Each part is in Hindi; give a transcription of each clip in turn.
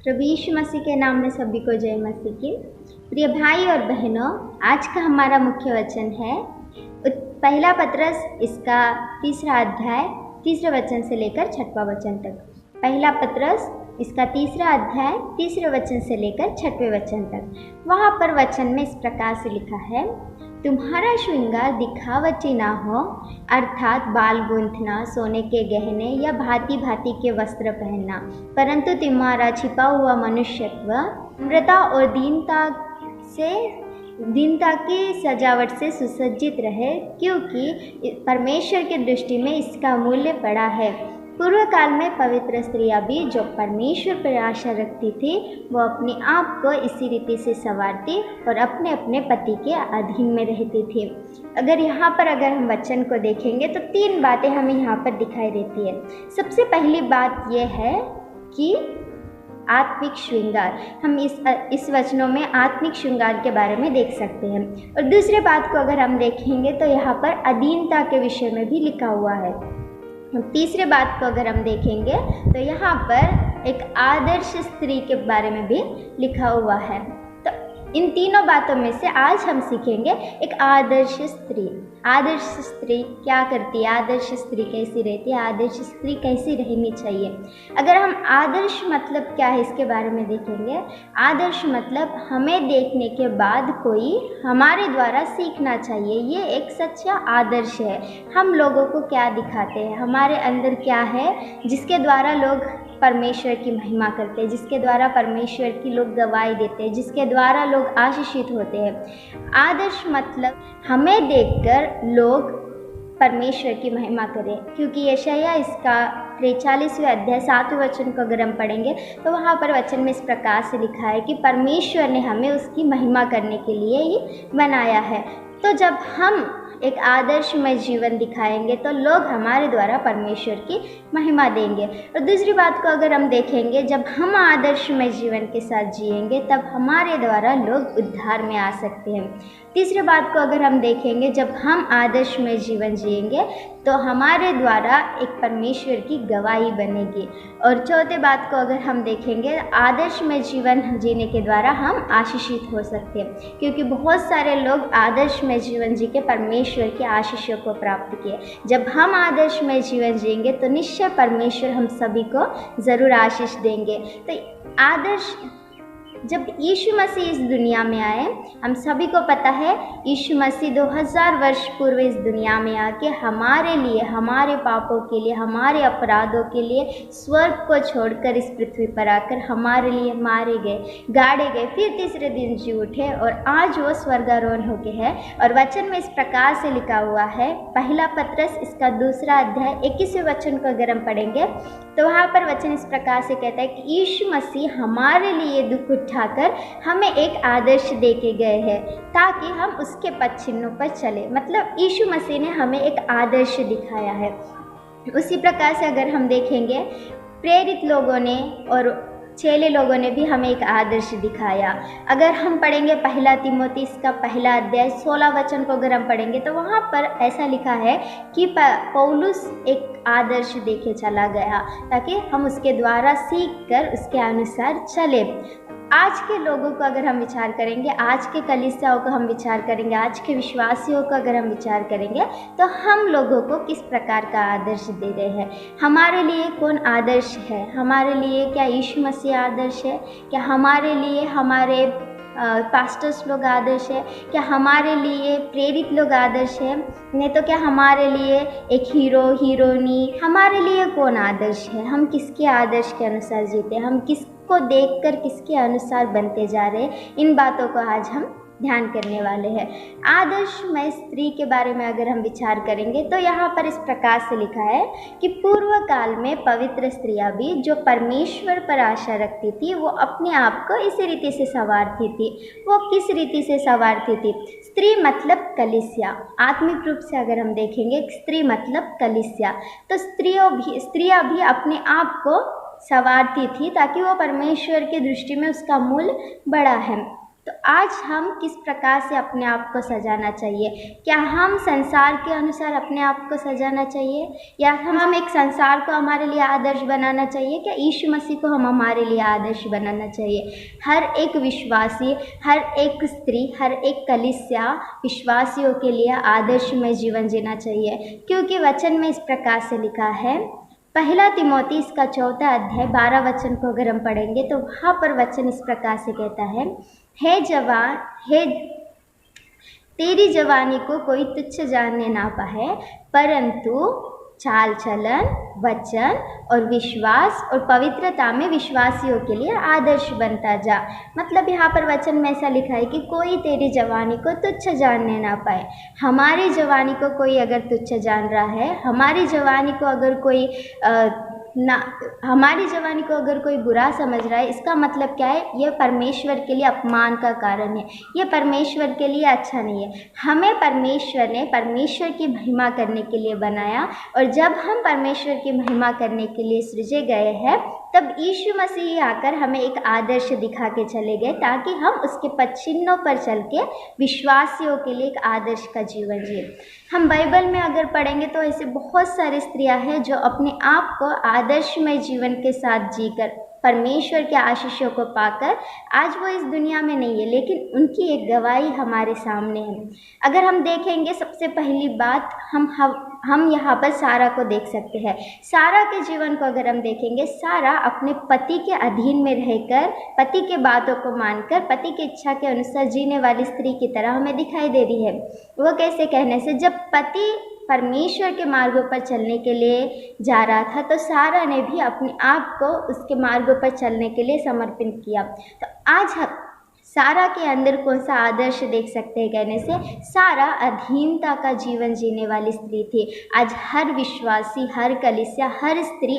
प्रभु यीशु मसीह के नाम में सभी को जय मसीह की। प्रिय भाई और बहनों, आज का हमारा मुख्य वचन है पहला पत्रस इसका 3रा अध्याय 3रे वचन से लेकर 6वां वचन तक। पहला पत्रस इसका 3रा अध्याय 3रे वचन से लेकर 6वें वचन तक। वहाँ पर वचन में इस प्रकार से लिखा है, तुम्हारा श्रृंगार दिखावटी ना हो, अर्थात बाल गूंथना, सोने के गहने या भांति भांति के वस्त्र पहनना, परंतु तुम्हारा छिपा हुआ मनुष्यत्व नम्रता और दीनता की सजावट से सुसज्जित रहे, क्योंकि परमेश्वर की दृष्टि में इसका मूल्य बड़ा है। पूर्व काल में पवित्र स्त्रियां भी जो परमेश्वर पर आशा रखती थी, वो अपने आप को इसी रीति से संवारती और अपने अपने पति के अधीन में रहती थी। अगर हम वचन को देखेंगे तो 3 बातें हमें यहाँ पर दिखाई देती है। सबसे पहली बात यह है कि आत्मिक श्रृंगार, हम इस वचनों में आत्मिक श्रृंगार के बारे में देख सकते हैं। और दूसरी बात को अगर हम देखेंगे तो यहाँ पर अधीनता के विषय में भी लिखा हुआ है। तीसरे बात को अगर हम देखेंगे तो यहाँ पर एक आदर्श स्त्री के बारे में भी लिखा हुआ है। तो इन तीनों बातों में से आज हम सीखेंगे एक आदर्श स्त्री। आदर्श स्त्री क्या करती है, आदर्श स्त्री कैसी रहती है, आदर्श स्त्री कैसी रहनी चाहिए। अगर हम आदर्श मतलब क्या है इसके बारे में देखेंगे, आदर्श मतलब हमें देखने के बाद कोई हमारे द्वारा सीखना चाहिए। ये एक सच्चा आदर्श है। हम लोगों को क्या दिखाते हैं, हमारे अंदर क्या है जिसके द्वारा लोग परमेश्वर की महिमा करते हैं, जिसके द्वारा परमेश्वर की लोग गवाही देते हैं, जिसके द्वारा लोग आशीषित होते हैं। आदर्श मतलब हमें देखकर लोग परमेश्वर की महिमा करें, क्योंकि यशायाह इसका 43वें अध्याय 7वें वचन को अगर हम पढ़ेंगे तो वहाँ पर वचन में इस प्रकार से लिखा है कि परमेश्वर ने हमें उसकी महिमा करने के लिए ही बनाया है। तो जब हम एक आदर्शमय जीवन दिखाएंगे तो लोग हमारे द्वारा परमेश्वर की महिमा देंगे। और दूसरी बात को अगर हम देखेंगे, जब हम आदर्शमय जीवन के साथ जिएंगे तब हमारे द्वारा लोग उद्धार में आ सकते हैं। तीसरी बात को अगर हम देखेंगे, जब हम आदर्शमय जीवन जिएंगे तो हमारे द्वारा एक परमेश्वर की गवाही बनेगी। और चौथे बात को अगर हम देखेंगे, आदर्शमय जीवन जीने के द्वारा हम आशीषित हो सकते हैं, क्योंकि बहुत सारे लोग आदर्शमय जीवन जी के परमेश्वर के आशीषों को प्राप्त किए। जब हम आदर्शमय जीवन जिएंगे तो निश्चय परमेश्वर हम सभी को ज़रूर आशीष देंगे। तो आदर्श, जब यीशु मसीह इस दुनिया में आए, हम सभी को पता है यीशु मसीह 2000 वर्ष पूर्व इस दुनिया में आके हमारे लिए, हमारे पापों के लिए, हमारे अपराधों के लिए स्वर्ग को छोड़कर इस पृथ्वी पर आकर हमारे लिए मारे गए, गाड़े गए, फिर तीसरे दिन जी उठे और आज वो स्वर्गारोहण हो गए हैं। और वचन में इस प्रकार से लिखा हुआ है, पहला पत्रस इसका 2रा अध्याय 21वें वचन को अगर हम पढ़ेंगे तो वहाँ पर वचन इस प्रकार से कहता है कि यीशु मसीह हमारे लिए दुख उठाकर हमें एक आदर्श दे के गए हैं ताकि हम उसके पद चिन्हों पर चले। मतलब यीशु मसीह ने हमें एक आदर्श दिखाया है। उसी प्रकार से अगर हम देखेंगे, प्रेरित लोगों ने और चेले लोगों ने भी हमें एक आदर्श दिखाया। अगर हम पढ़ेंगे पहला तीमुथी इसका 1 अध्याय 16 वचन को अगर हम पढ़ेंगे तो वहाँ पर ऐसा लिखा है कि पौलुस एक आदर्श देके चला गया ताकि हम उसके द्वारा सीख कर उसके अनुसार चले। आज के लोगों को अगर हम विचार करेंगे, आज के कलीसियाओं को हम विचार करेंगे, आज के विश्वासियों को अगर हम विचार करेंगे तो हम लोगों को किस प्रकार का आदर्श दे रहे हैं। हमारे लिए कौन आदर्श है? हमारे लिए क्या यीशु मसीह आदर्श है? क्या हमारे लिए हमारे पास्टर्स लोग आदर्श है? क्या हमारे लिए प्रेरित लोग आदर्श है? नहीं तो क्या हमारे लिए एक हीरो हीरोइनी, हमारे लिए कौन आदर्श है? हम किसके आदर्श के अनुसार जीते हैं? हम किसको देखकर किसके अनुसार बनते जा रहे हैं? इन बातों को आज हम ध्यान करने वाले हैं। आदर्शमय स्त्री के बारे में अगर हम विचार करेंगे तो यहाँ पर इस प्रकार से लिखा है कि पूर्व काल में पवित्र स्त्रियां भी जो परमेश्वर पर आशा रखती थी, वो अपने आप को इसी रीति से संवारती थी। वो किस रीति से संवारती थी? स्त्री मतलब कलीसिया। आत्मिक रूप से अगर हम देखेंगे, स्त्री मतलब कलीसिया, तो स्त्रियां भी अपने आप को संवारती थी ताकि वो परमेश्वर की दृष्टि में उसका मूल्य बड़ा है। तो आज हम किस प्रकार से अपने आप को सजाना चाहिए? क्या हम संसार के अनुसार अपने आप को सजाना चाहिए, या हम एक संसार को हमारे लिए आदर्श बनाना चाहिए? क्या यीशु मसीह को हम हमारे लिए आदर्श बनाना चाहिए? हर एक विश्वासी, हर एक स्त्री, हर एक कलीसिया विश्वासियों के लिए आदर्शमय जीवन जीना चाहिए, क्योंकि वचन में इस प्रकार से लिखा है। पहला तिमोथी इसका 4 अध्याय 12 वचन को अगर हम पढ़ेंगे तो वहाँ पर वचन इस प्रकार से कहता है, हे जवान, हे तेरी जवानी को कोई तुच्छ जानने ना पाए, परंतु चाल चलन, वचन और विश्वास और पवित्रता में विश्वासियों के लिए आदर्श बनता जा। मतलब यहाँ पर वचन में ऐसा लिखा है कि कोई तेरी जवानी को तुच्छ जानने ना पाए। हमारी जवानी को कोई अगर तुच्छ जान रहा है, हमारी जवानी को अगर कोई हमारी जवानी को अगर कोई बुरा समझ रहा है, इसका मतलब क्या है? यह परमेश्वर के लिए अपमान का कारण है, यह परमेश्वर के लिए अच्छा नहीं है। हमें परमेश्वर ने परमेश्वर की महिमा करने के लिए बनाया, और जब हम परमेश्वर की महिमा करने के लिए सृजे गए हैं, तब यीशु मसीह आकर हमें एक आदर्श दिखा के चले गए, ताकि हम उसके पदचिन्हों पर चल के विश्वासियों के लिए एक आदर्श का जीवन जिए। हम बाइबल में अगर पढ़ेंगे तो ऐसे बहुत सारी स्त्रियां हैं जो अपने आप को आदर्शमय जीवन के साथ जीकर, परमेश्वर के आशीषों को पाकर, आज वो इस दुनिया में नहीं है, लेकिन उनकी एक गवाही हमारे सामने है। अगर हम देखेंगे, सबसे पहली बात हम यहाँ पर सारा को देख सकते हैं। सारा के जीवन को अगर हम देखेंगे, सारा अपने पति के अधीन में रहकर, पति के बातों को मानकर, पति की इच्छा के अनुसार जीने वाली स्त्री की तरह हमें दिखाई दे रही है। वो कैसे कहने से, जब पति परमेश्वर के मार्गों पर चलने के लिए जा रहा था, तो सारा ने भी अपने आप को उसके मार्गों पर चलने के लिए समर्पित किया। तो आज हम सारा के अंदर कौन सा आदर्श देख सकते हैं? कहने से सारा अधीनता का जीवन जीने वाली स्त्री थी। आज हर विश्वासी, हर कलीसिया, हर स्त्री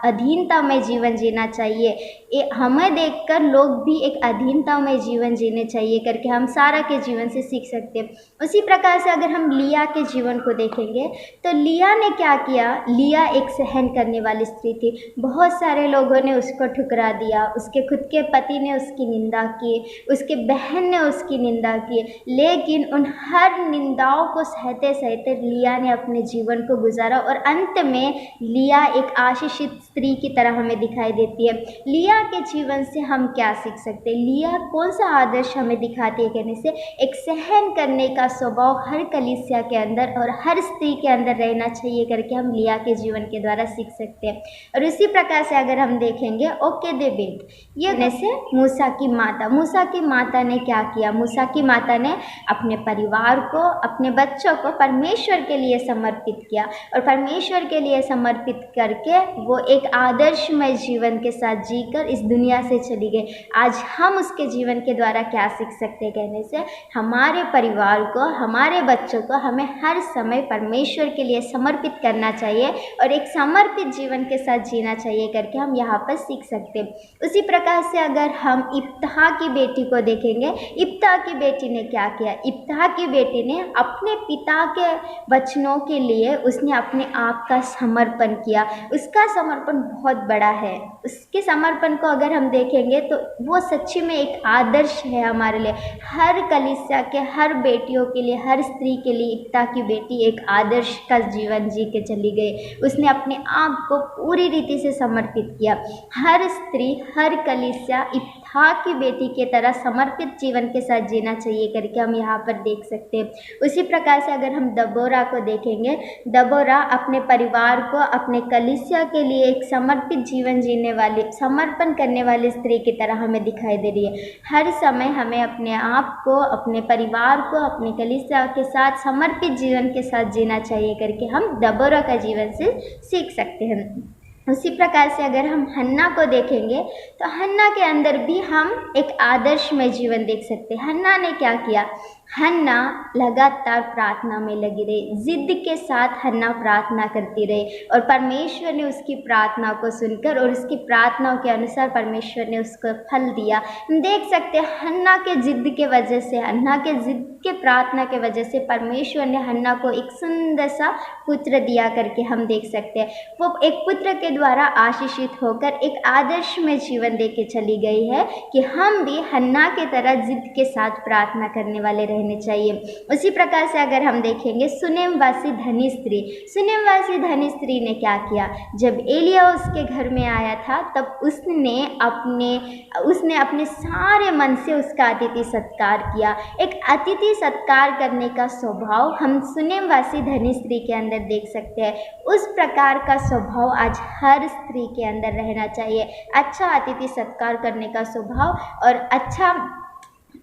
अधीनता में जीवन जीना चाहिए। हमें देखकर लोग भी एक अधीनता में जीवन जीने चाहिए करके हम सारा के जीवन से सीख सकते हैं। उसी प्रकार से अगर हम लिया के जीवन को देखेंगे, तो लिया ने क्या किया? लिया एक सहन करने वाली स्त्री थी। बहुत सारे लोगों ने उसको ठुकरा दिया, उसके खुद के पति ने उसकी निंदा की, उसके बहन ने उसकी निंदा की, लेकिन उन हर निंदाओं को सहते सहते लिया ने अपने जीवन को गुजारा, और अंत में लिया एक आशीषित स्त्री की तरह हमें दिखाई देती है। लिया के जीवन से हम क्या सीख सकते हैं? लिया कौन सा आदर्श हमें दिखाती है? कहने से एक सहन करने का स्वभाव हर कलीसिया के अंदर और हर स्त्री के अंदर रहना चाहिए करके हम लिया के जीवन के द्वारा सीख सकते हैं। और इसी प्रकार से अगर हम देखेंगे, ओकेदेबेद, ये जैसे मूसा की माता ने क्या किया? मूसा की माता ने अपने परिवार को, अपने बच्चों को परमेश्वर के लिए समर्पित किया, और परमेश्वर के लिए समर्पित करके वो एक आदर्शमय जीवन के साथ जीकर इस दुनिया से चली गई। आज हम उसके जीवन के द्वारा क्या सीख सकते हैं? कहने से हमारे परिवार को, हमारे बच्चों को हमें हर समय परमेश्वर के लिए समर्पित करना चाहिए और एक समर्पित जीवन के साथ जीना चाहिए करके हम यहाँ पर सीख सकते हैं। उसी प्रकार से अगर हम इब्ताह की बेटी को देखेंगे, इब्ताह की बेटी ने क्या किया? इब्ताह की बेटी ने अपने पिता के वचनों के लिए उसने अपने आप का समर्पण किया। उसका समर्पण बहुत बड़ा है। उसके समर्पण को अगर हम देखेंगे तो वो सच्ची में एक आदर्श है हमारे लिए। हर कलीसिया के हर बेटियों के लिए, हर स्त्री के लिए इब्ताह की बेटी एक आदर्श का जीवन जी के चली गई। उसने अपने आप को पूरी रीति से समर्पित किया। हर स्त्री, हर कलीसिया इब्ताह की बेटी के तरह समर्पित जीवन के साथ जीना चाहिए करके हम यहाँ पर देख सकते हैं। उसी प्रकार से अगर हम दबोरा को देखेंगे, दबोरा अपने परिवार को, अपने कलीसिया के लिए एक समर्पित जीवन जीने वाली, समर्पण करने वाली स्त्री की तरह हमें दिखाई दे रही है। हर समय हमें अपने आप को, अपने परिवार को, अपने कलीसिया के साथ समर्पित जीवन के साथ जीना चाहिए करके हम दबोरा का जीवन से सीख सकते हैं। उसी प्रकार से अगर हम हन्ना को देखेंगे तो हन्ना के अंदर भी हम एक आदर्शमय जीवन देख सकते हैं। हन्ना ने क्या किया? हन्ना लगातार प्रार्थना में लगी रही, जिद के साथ हन्ना प्रार्थना करती रही और परमेश्वर ने उसकी प्रार्थना को सुनकर और उसकी प्रार्थनाओं के अनुसार परमेश्वर ने उसको फल दिया। हम देख सकते हैं हन्ना के जिद के वजह से, हन्ना के जिद के प्रार्थना के वजह से परमेश्वर ने हन्ना को एक सुंदर सा पुत्र दिया करके हम देख सकते हैं। वो एक पुत्र के द्वारा आशीषित होकर एक आदर्श में जीवन दे के चली गई है कि हम भी हन्ना की तरह जिद के साथ प्रार्थना करने वाले रहने चाहिए। उसी प्रकार से अगर हम देखेंगे सुनेमवासी धनी स्त्री, सुनेमवासी धनी स्त्री ने क्या किया, जब एलिया उसके घर में आया था तब उसने अपने सारे मन से उसका अतिथि सत्कार किया। एक अतिथि सत्कार करने का स्वभाव हम सुनेमवासी धनी स्त्री के अंदर देख सकते हैं। उस प्रकार का स्वभाव आज हर स्त्री के अंदर रहना चाहिए। अच्छा अतिथि सत्कार करने का स्वभाव और अच्छा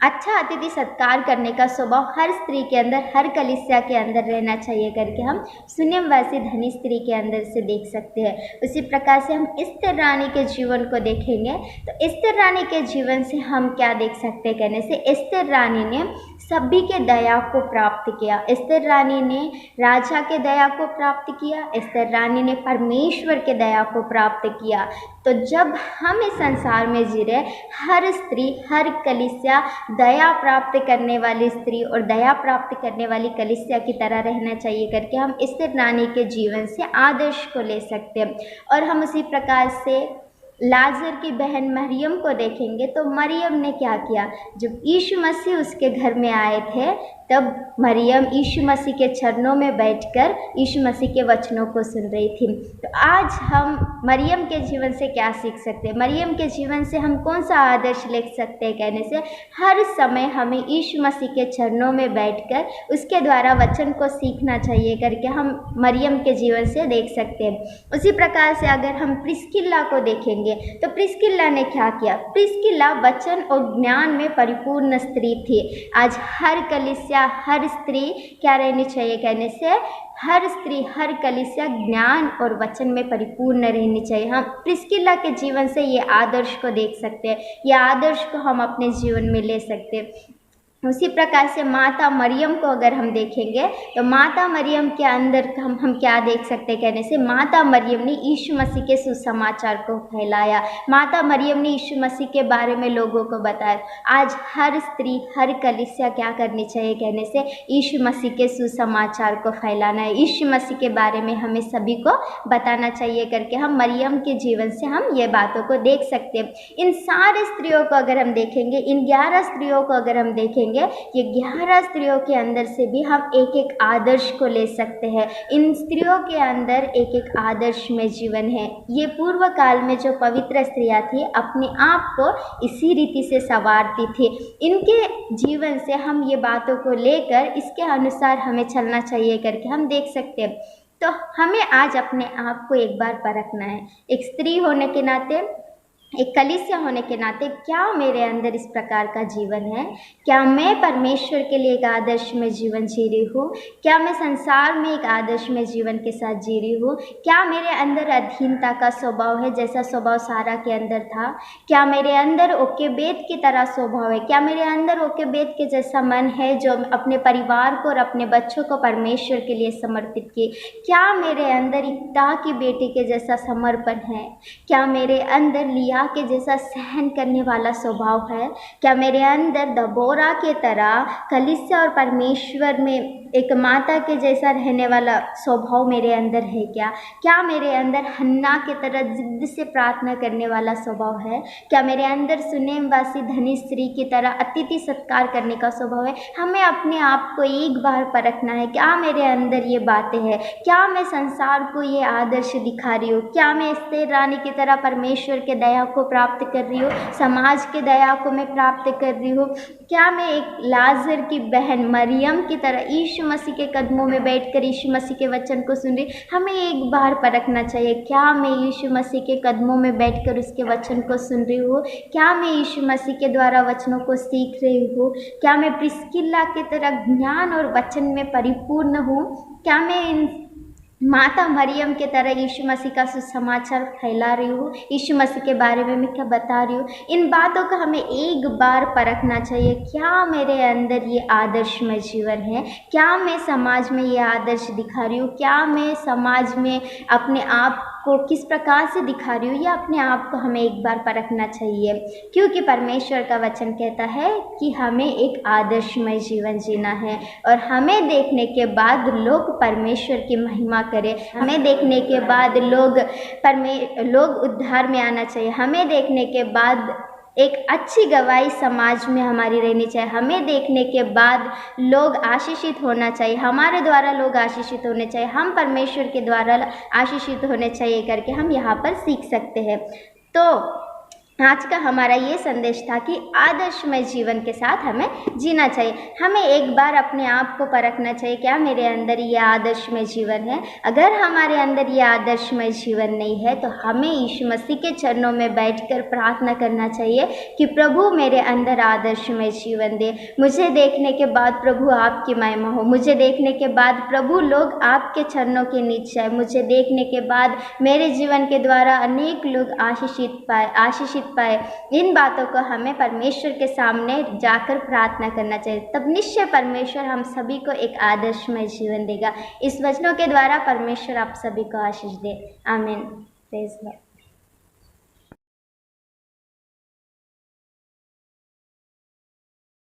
अतिथि सत्कार करने का स्वभाव हर स्त्री के अंदर, हर कलीसिया के अंदर रहना चाहिए करके हम सुनेमवासी धनी स्त्री के अंदर से देख सकते हैं। उसी प्रकार से हम एस्तर रानी के जीवन को देखेंगे तो एस्तर रानी के जीवन से हम क्या देख सकते हैं कहने से, एस्तर रानी ने सभी के दया को प्राप्त किया। एस्तर रानी ने राजा के दया को प्राप्त किया, एस्तर रानी ने परमेश्वर के दया को प्राप्त किया। तो जब हम इस संसार में जी रहे, हर स्त्री, हर कलीसिया दया प्राप्त करने वाली स्त्री और दया प्राप्त करने वाली कलीसिया की तरह रहना चाहिए करके हम एस्तर रानी के जीवन से आदर्श को ले सकते हैं। और हम उसी प्रकार से लाजर की बहन मरियम को देखेंगे तो मरियम ने क्या किया, जब यीशु मसीह उसके घर में आए थे तब मरियम यीशु मसीह के चरणों में बैठकर यीशु मसीह के वचनों को सुन रही थी। तो आज हम मरियम के जीवन से क्या सीख सकते हैं, मरियम के जीवन से हम कौन सा आदर्श ले सकते हैं कहने से, हर समय हमें यीशु मसीह के चरणों में बैठकर उसके द्वारा वचन को सीखना चाहिए करके हम मरियम के जीवन से देख सकते हैं। उसी प्रकार से अगर हम प्रिस्किल्ला को देखेंगे तो प्रिस्किल्ला ने क्या किया, प्रिस्किल्ला वचन और ज्ञान में परिपूर्ण स्त्री थी। आज हर कलीसिया, हर स्त्री क्या रहनी चाहिए कहने से, हर स्त्री, हर कलीसिया ज्ञान और वचन में परिपूर्ण रहनी चाहिए। हम प्रिस्किल्ला के जीवन से ये आदर्श को देख सकते हैं, ये आदर्श को हम अपने जीवन में ले सकते हैं। उसी प्रकार से माता मरियम को अगर हम देखेंगे तो माता मरियम के अंदर हम क्या देख सकते हैं कहने से, माता मरियम ने यीशु मसीह के सुसमाचार को फैलाया, माता मरियम ने यीशु मसीह के बारे में लोगों को बताया। आज हर स्त्री, हर कलीसिया क्या करनी चाहिए कहने से, यीशु मसीह के सुसमाचार को फैलाना है, यीशु मसीह के बारे में हमें सभी को बताना चाहिए करके हम मरियम के जीवन से हम ये बातों को देख सकते हैं। इन सारे स्त्रियों को अगर हम देखेंगे, इन 11 स्त्रियों को अगर हम देखेंगे, ये 11 स्त्रियों के अंदर से भी हम एक एक आदर्श को ले सकते हैं। इन स्त्रियों के अंदर एक एक आदर्श में जीवन है। ये पूर्व काल में जो पवित्र स्त्रियां थी अपने आप को इसी रीति से संवारती थी। इनके जीवन से हम ये बातों को लेकर इसके अनुसार हमें चलना चाहिए करके हम देख सकते हैं। तो हमें आज अपने आप को एक बार परखना है, एक स्त्री होने के नाते, एक कलीसिया होने के नाते, क्या मेरे अंदर इस प्रकार का जीवन है, क्या मैं परमेश्वर के लिए एक आदर्श में जीवन जी रही हूँ, क्या मैं संसार में एक आदर्श में जीवन के साथ जी रही हूँ, क्या मेरे अंदर अधीनता का स्वभाव है जैसा स्वभाव सारा के अंदर था, क्या मेरे अंदर ओकेबेद की तरह स्वभाव है, क्या मेरे अंदर ओकेबेद के जैसा मन है जो अपने परिवार को और अपने बच्चों को परमेश्वर के लिए समर्पित किए, क्या मेरे अंदर इक्ता की बेटी के जैसा समर्पण है, क्या मेरे अंदर लिया के जैसा सहन करने वाला स्वभाव है, क्या मेरे अंदर दबोरा के तरह कलीसिया और परमेश्वर में एक माता के जैसा रहने वाला स्वभाव मेरे अंदर है, क्या मेरे अंदर हन्ना के तरह जिद से प्रार्थना करने वाला स्वभाव है, क्या मेरे अंदर सुनेमवासी धनी स्त्री की तरह अतिथि सत्कार करने का स्वभाव है। हमें अपने आप को एक बार परखना है, क्या मेरे अंदर ये बातें हैं, क्या मैं संसार को ये आदर्श दिखा रही हूँ, क्या मैं एस्तेर रानी की तरह परमेश्वर के दया को प्राप्त कर रही हूँ, समाज के दया को मैं प्राप्त कर रही हूँ, क्या मैं एक लाजर की बहन मरियम की तरह यीशु मसीह के कदमों में बैठकर यीशु मसीह के वचन को सुन रही। हमें एक बार परखना चाहिए, क्या मैं यीशु मसीह के कदमों में बैठकर उसके वचन को सुन रही हूँ, क्या मैं यीशु मसीह के द्वारा वचनों को सीख रही हूँ, क्या मैं प्रिस्किल्ला की तरह ज्ञान और वचन में परिपूर्ण हूँ, क्या मैं इन माता मरियम के तरह यीशु मसीह का सुसमाचार फैला रही हूँ, यीशु मसीह के बारे में मैं क्या बता रही हूँ। इन बातों को हमें एक बार परखना चाहिए, क्या मेरे अंदर ये आदर्शमय जीवन है, क्या मैं समाज में ये आदर्श दिखा रही हूँ, क्या मैं समाज में अपने आप को किस प्रकार से दिखा रही हूँ, या अपने आप को हमें एक बार परखना चाहिए। क्योंकि परमेश्वर का वचन कहता है कि हमें एक आदर्शमय जीवन जीना है, और हमें देखने के बाद लोग परमेश्वर की महिमा करें, हमें देखने के बाद लोग उद्धार में आना चाहिए, हमें देखने के बाद एक अच्छी गवाही समाज में हमारी रहनी चाहिए, हमें देखने के बाद लोग आशीषित होना चाहिए, हमारे द्वारा लोग आशीषित होने चाहिए, हम परमेश्वर के द्वारा आशीषित होने चाहिए करके हम यहाँ पर सीख सकते हैं। तो आज का हमारा ये संदेश था कि आदर्शमय जीवन के साथ हमें जीना चाहिए। हमें एक बार अपने आप को परखना चाहिए, क्या मेरे अंदर ये आदर्शमय जीवन है। अगर हमारे अंदर ये आदर्शमय जीवन नहीं है तो हमें यीशु मसीह के चरणों में बैठकर प्रार्थना करना चाहिए कि प्रभु मेरे अंदर आदर्शमय जीवन दे। मुझे देखने के बाद प्रभु आपकी महिमा हो, मुझे देखने के बाद प्रभु लोग आपके चरणों के नीचे आए, मुझे देखने के बाद मेरे जीवन के द्वारा अनेक लोग आशीषित पाए। इन बातों को हमें परमेश्वर के सामने जाकर प्रार्थना करना चाहिए, तब निश्चय परमेश्वर हम सभी को एक आदर्शमय जीवन देगा। इस वचनों के द्वारा परमेश्वर आप सभी को आशीष दे। आमीन। Praise Lord.